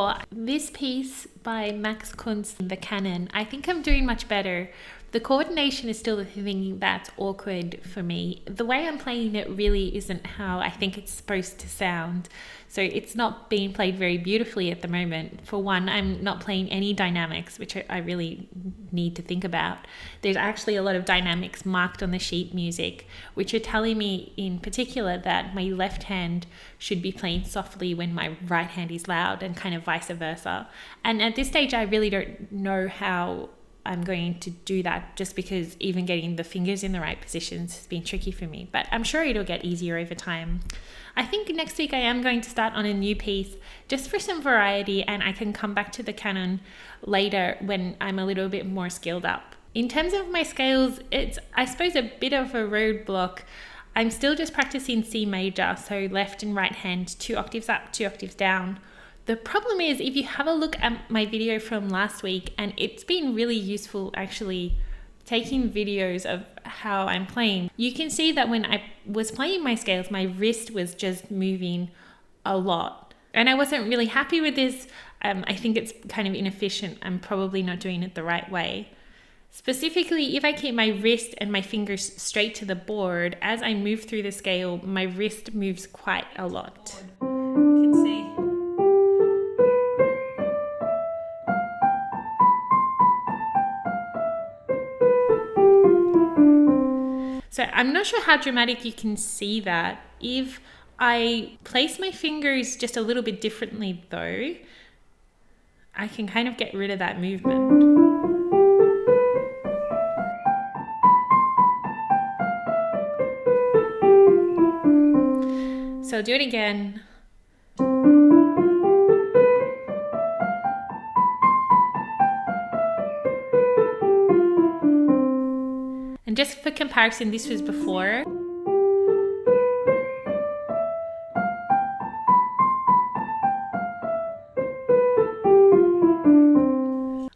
4. This piece by Max Kunz, the Canon, I think I'm doing much better. The coordination is still the thing that's awkward for me. The way I'm playing it really isn't how I think it's supposed to sound. So it's not being played very beautifully at the moment. For one, I'm not playing any dynamics, which I really need to think about. There's actually a lot of dynamics marked on the sheet music, which are telling me in particular that my left hand should be playing softly when my right hand is loud, and kind of vice versa. And at this stage, I really don't know how I'm going to do that, just because even getting the fingers in the right positions has been tricky for me, but I'm sure it'll get easier over time. I think next week I am going to start on a new piece just for some variety, and I can come back to the Canon later when I'm a little bit more skilled up. In terms of my scales, it's, I suppose, a bit of a roadblock. I'm still just practicing C major, so left and right hand, 2 octaves up, 2 octaves down. The problem is, if you have a look at my video from last week, and it's been really useful actually taking videos of how I'm playing, you can see that when I was playing my scales, my wrist was just moving a lot. And I wasn't really happy with this. I think it's kind of inefficient. I'm probably not doing it the right way. Specifically, if I keep my wrist and my fingers straight to the board, as I move through the scale, my wrist moves quite a lot. You can see. So I'm not sure how dramatic you can see that. If I place my fingers just a little bit differently though, I can kind of get rid of that movement. So I'll do it again. And just for comparison, this was before.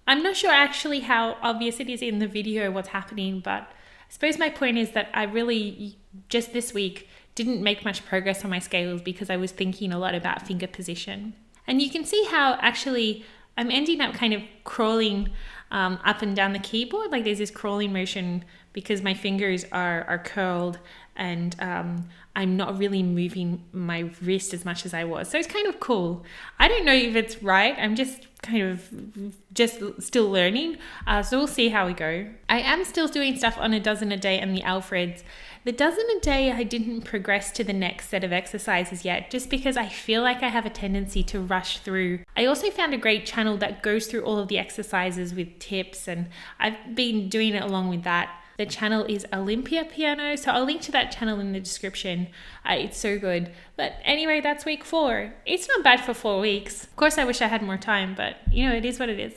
I'm not sure actually how obvious it is in the video what's happening, but I suppose my point is that I really, just this week, didn't make much progress on my scales because I was thinking a lot about finger position. And you can see how actually I'm ending up kind of crawling up and down the keyboard. Like there's this crawling motion because my fingers are curled, and I'm not really moving my wrist as much as I was. So it's kind of cool. I don't know if it's right. I'm just kind of still learning. So we'll see how we go. I am still doing stuff on a dozen a day and the Alfreds. The dozen a day, I didn't progress to the next set of exercises yet, just because I feel like I have a tendency to rush through. I also found a great channel that goes through all of the exercises with tips, and I've been doing it along with that. The channel is Olympia Piano, so I'll link to that channel in the description. It's so good. But anyway, that's week 4. It's not bad for 4 weeks. Of course, I wish I had more time, but you know, it is what it is.